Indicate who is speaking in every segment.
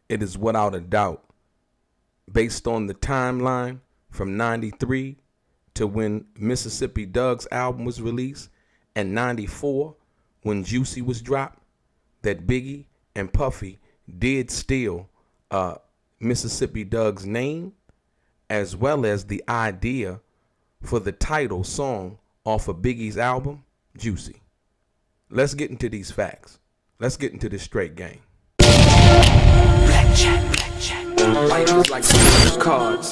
Speaker 1: it is without a doubt, based on the timeline from 93 to when Mississippi Doug's album was released, and 94 when Juicy was dropped, that Biggie and Puffy did steal Mississippi Doug's name, as well as the idea for the title song off of Biggie's album, Juicy. Let's get into these facts. Let's get into this straight game. Life is like those cards.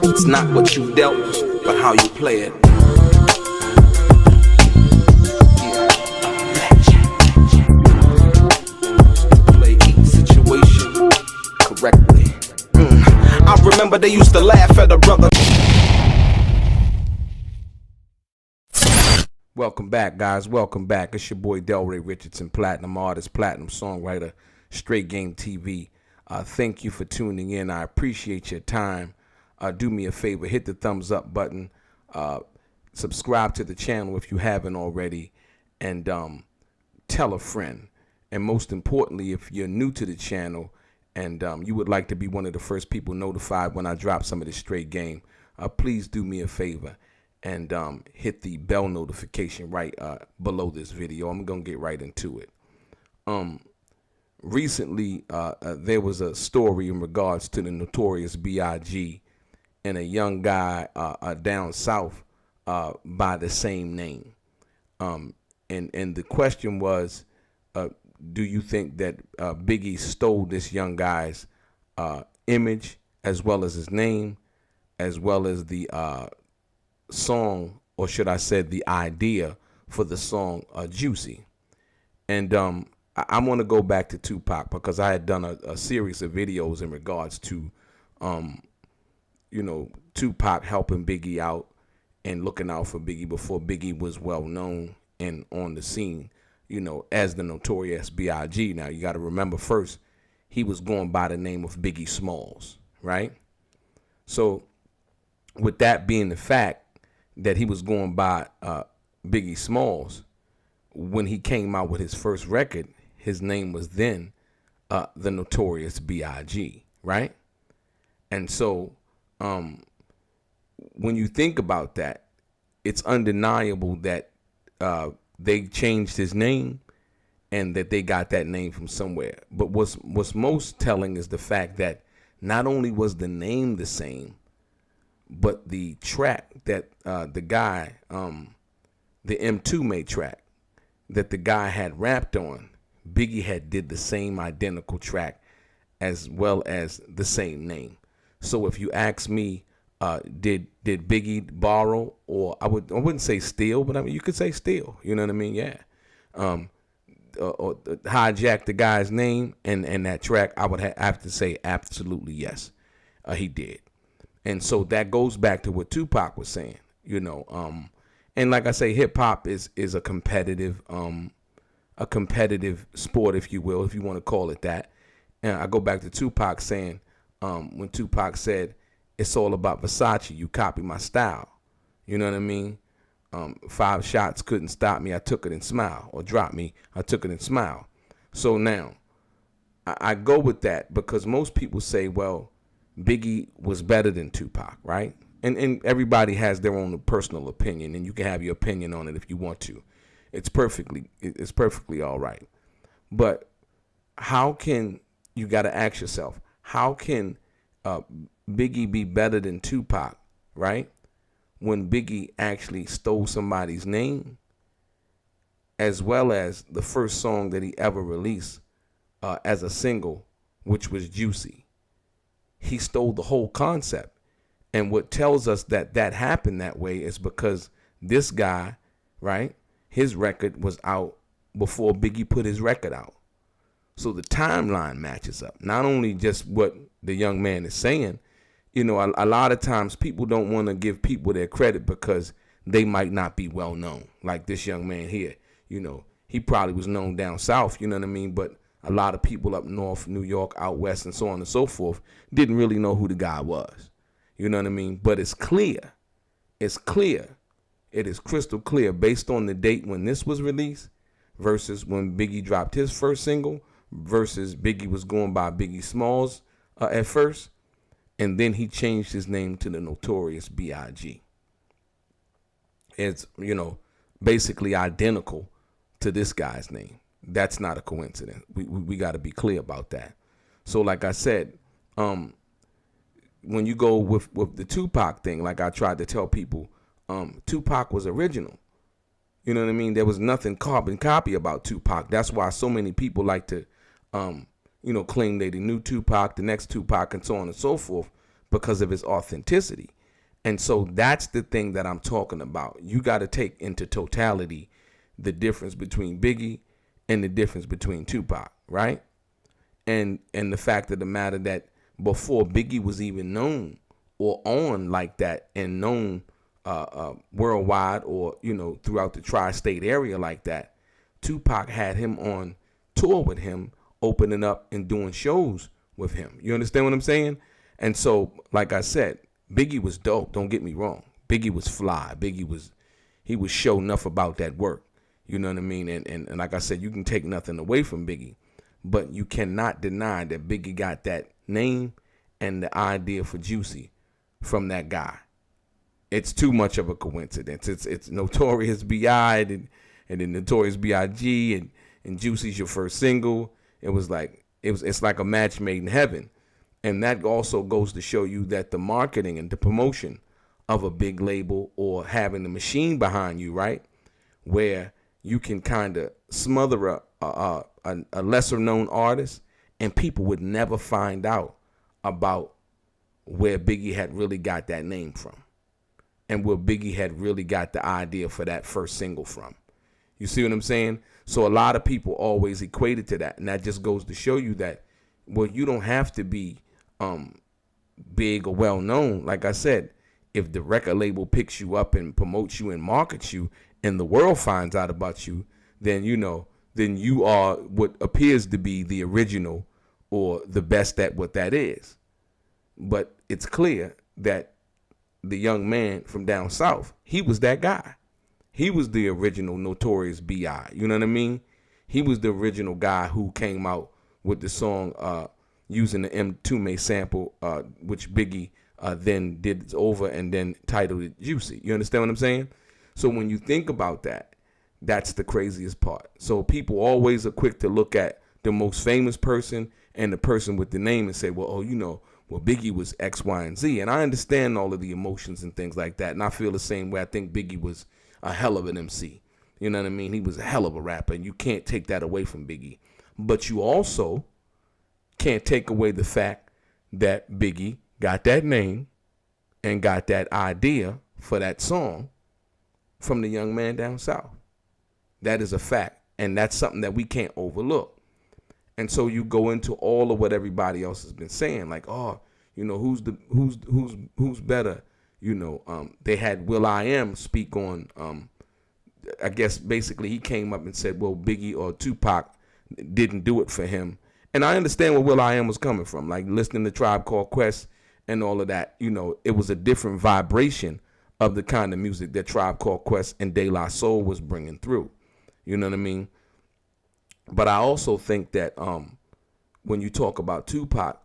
Speaker 1: It's not what you dealt, but how you play it. Play each situation correctly. I remember they used to laugh at a brother. Welcome back, guys. Welcome back. It's your boy DELRAY Richardson, platinum artist, platinum songwriter, Straight Game TV. Thank you for tuning in. I appreciate your time. Do me a favor, hit the thumbs up button. Subscribe to the channel if you haven't already, and tell a friend. And most importantly, if you're new to the channel and you would like to be one of the first people notified when I drop some of this straight game, please do me a favor and hit the bell notification right below this video. I'm gonna get right into it. Recently, there was a story in regards to the Notorious B.I.G. and a young guy down south by the same name. And the question was, do you think that Biggie stole this young guy's image, as well as his name, as well as the song, or should I say the idea for the song Juicy? And I want to go back to Tupac, because I had done a series of videos in regards to, Tupac helping Biggie out and looking out for Biggie before Biggie was well known and on the scene, as the Notorious B.I.G. Now, you got to remember first, he was going by the name of Biggie Smalls, right? So with that being the fact that he was going by Biggie Smalls, when he came out with his first record, his name was then the Notorious B.I.G., right? And so when you think about that, it's undeniable that they changed his name and that they got that name from somewhere. But what's most telling is the fact that not only was the name the same, but the track that the guy, the M2 made track that the guy had rapped on, Biggie had did the same identical track, as well as the same name. So if you ask me, did Biggie borrow, or I wouldn't say steal, but I mean you could say steal. You know what I mean? Yeah. Or hijack the guy's name and that track, I would have to say absolutely yes, he did. And so that goes back to what Tupac was saying, and like I say, hip hop is a competitive sport, if you will, if you want to call it that. And I go back to Tupac saying, when Tupac said, "It's all about Versace, you copy my style." You know what I mean? 5 shots couldn't stop me, I took it and smile. Or drop me, I took it and smile. So now, I go with that because most people say, well, Biggie was better than Tupac, right? And everybody has their own personal opinion, and you can have your opinion on it if you want to. It's perfectly all right. But how can, you got to ask yourself, how can Biggie be better than Tupac, right? When Biggie actually stole somebody's name, as well as the first song that he ever released as a single, which was Juicy. He stole the whole concept. And what tells us that that happened that way is because this guy, right, his record was out before Biggie put his record out. So the timeline matches up. Not only just what the young man is saying, a lot of times people don't want to give people their credit because they might not be well known. Like this young man here, he probably was known down south, you know what I mean? But a lot of people up north, New York, out west, and so on and so forth, didn't really know who the guy was. You know what I mean? But it's clear. It's clear. It is crystal clear based on the date when this was released versus when Biggie dropped his first single versus Biggie was going by Biggie Smalls at first, and then he changed his name to the Notorious B.I.G. It's, basically identical to this guy's name. That's not a coincidence. We got to be clear about that. So like I said, when you go with the Tupac thing, like I tried to tell people, Tupac was original. You know what I mean? There was nothing carbon copy about Tupac. That's why so many people like to, claim they the new Tupac, the next Tupac, and so on and so forth, because of his authenticity. And so that's the thing that I'm talking about. You got to take into totality the difference between Biggie and the difference between Tupac, right? And the fact of the matter that before Biggie was even known or on like that and known worldwide or, throughout the tri-state area like that, Tupac had him on tour with him, opening up and doing shows with him. You understand what I'm saying? And so, like I said, Biggie was dope. Don't get me wrong. Biggie was fly. He was show enough about that work. You know what I mean? And like I said, you can take nothing away from Biggie, but you cannot deny that Biggie got that name and the idea for Juicy from that guy. It's too much of a coincidence. It's Notorious B.I. and then Notorious B.I.G. and Juicy's your first single. It's like a match made in heaven. And that also goes to show you that the marketing and the promotion of a big label or having the machine behind you, right, where you can kind of smother a lesser known artist and people would never find out about where Biggie had really got that name from and where Biggie had really got the idea for that first single from. You see what I'm saying? So a lot of people always equate it to that. And that just goes to show you that, well, you don't have to be big or well known. Like I said, if the record label picks you up and promotes you and markets you and the world finds out about you, then then you are what appears to be the original or the best at what that is. But it's clear that the young man from down south, he was that guy. He was the original Notorious B.I. You know what I mean? He was the original guy who came out with the song using the M2 sample, which Biggie then did over and then titled it Juicy. You understand what I'm saying? So when you think about that, that's the craziest part. So people always are quick to look at the most famous person and the person with the name and say, well, Biggie was X, Y, and Z. And I understand all of the emotions and things like that. And I feel the same way. I think Biggie was a hell of an MC. You know what I mean? He was a hell of a rapper, and you can't take that away from Biggie. But you also can't take away the fact that Biggie got that name and got that idea for that song from the young man down south. That is a fact, and that's something that we can't overlook. And so you go into all of what everybody else has been saying, like, who's better? They had will.i.am speak on. I guess basically he came up and said, well, Biggie or Tupac didn't do it for him. And I understand where will.i.am was coming from, like listening to Tribe Called Quest and all of that. It was a different vibration of the kind of music that Tribe Called Quest and De La Soul was bringing through. You know what I mean? But I also think that when you talk about Tupac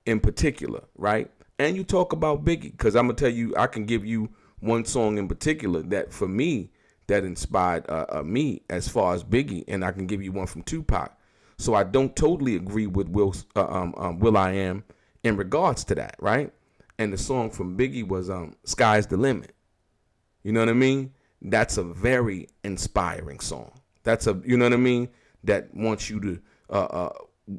Speaker 1: in particular, right, and you talk about Biggie, because I'm going to tell you, I can give you one song in particular that for me, that inspired me as far as Biggie, and I can give you one from Tupac. So I don't totally agree with will.i.am in regards to that, right? And the song from Biggie was Sky's the Limit. You know what I mean? That's a very inspiring song. That's you know what I mean? That wants you to,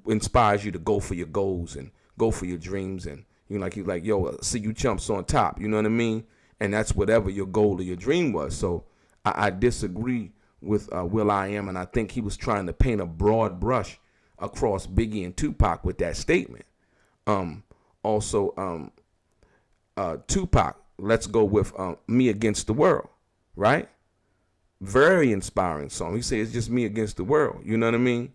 Speaker 1: inspires you to go for your goals and go for your dreams. And he's like, yo, see you chumps on top. You know what I mean? And that's whatever your goal or your dream was. So I disagree with will.i.am, and I think he was trying to paint a broad brush across Biggie and Tupac with that statement. Tupac, let's go with Me Against the World, right? Very inspiring song. He says it's just me against the world. You know what I mean?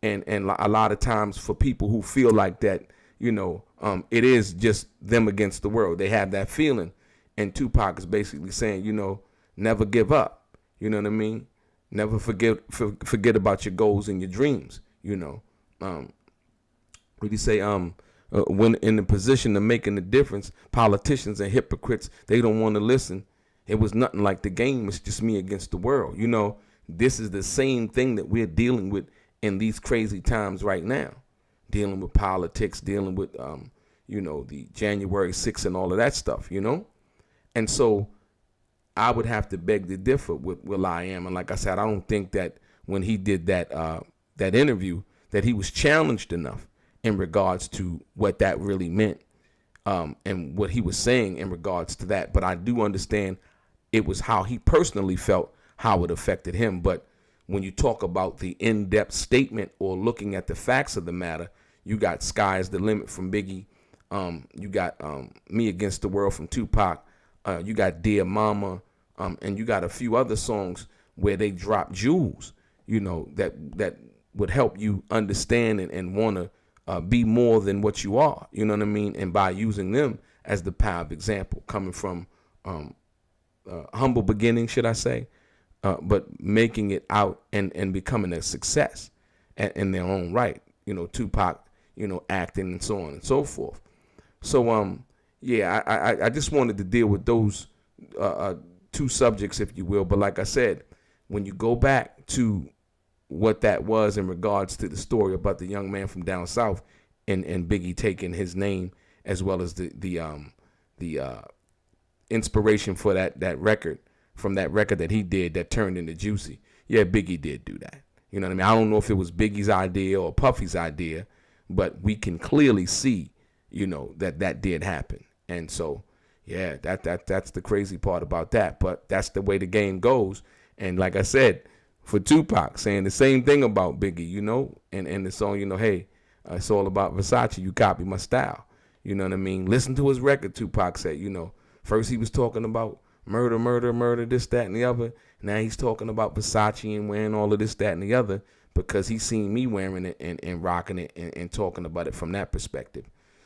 Speaker 1: And a lot of times for people who feel like that, it is just them against the world. They have that feeling. And Tupac is basically saying, never give up. You know what I mean? Never forget about your goals and your dreams. what do you say? When in the position of making the difference, politicians and hypocrites, they don't want to listen. It was nothing like the game. It's just me against the world. You know, this is the same thing that we're dealing with in these crazy times right now, dealing with politics, dealing with, you know, the January 6th and all of that stuff, you know? And so I would have to beg to differ with will.i.am. And like I said, I don't think that when he did that that interview that he was challenged enough in regards to what that really meant, and what he was saying in regards to that. But I do understand it was how he personally felt, how it affected him. But when you talk about the in-depth statement or looking at the facts of the matter, you got Sky's the Limit from Biggie. You got Me Against the World from Tupac. You got Dear Mama. And you got a few other songs where they drop jewels, you know, that would help you understand and want to be more than what you are. You know what I mean? And by using them as the power of example, coming from humble beginnings, should I say, but making it out and becoming a success in their own right. You know, Tupac, you know, acting and so on and so forth. So, yeah, I just wanted to deal with those two subjects, if you will. But like I said, when you go back to what that was in regards to the story about the young man from down south and Biggie taking his name, as well as the inspiration for that record, from that record that he did that turned into Juicy. Yeah, Biggie did do that. You know what I mean? I don't know if it was Biggie's idea or Puffy's idea, but we can clearly see, you know, that did happen. And so, yeah, that's the crazy part about that. But that's the way the game goes. And like I said, for Tupac saying the same thing about Biggie, you know, and the song, you know, hey, it's all about Versace, you copy my style. You know what I mean? Listen to his record, Tupac said, you know. First he was talking about murder, this, that, and the other. Now he's talking about Versace and wearing all of this, that, and the other, because he's seen me wearing it and rocking it and talking about it from that perspective.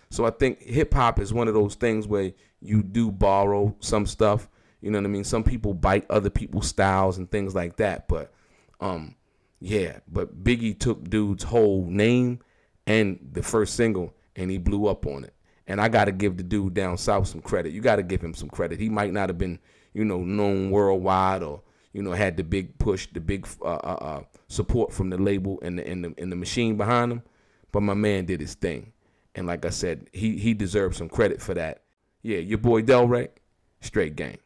Speaker 1: So I think hip-hop is one of those things where you do borrow some stuff. You know what I mean? Some people bite other people's styles and things like that. But, yeah, but Biggie took dude's whole name and the first single, and he blew up on it. And I got to give the dude down south some credit. You got to give him some credit. He might not have been, you know, known worldwide or, you know, had the big push, the big support from the label and the machine behind him. But my man did his thing. And like I said, he deserves some credit for that. Yeah, your boy DELRAY, straight game.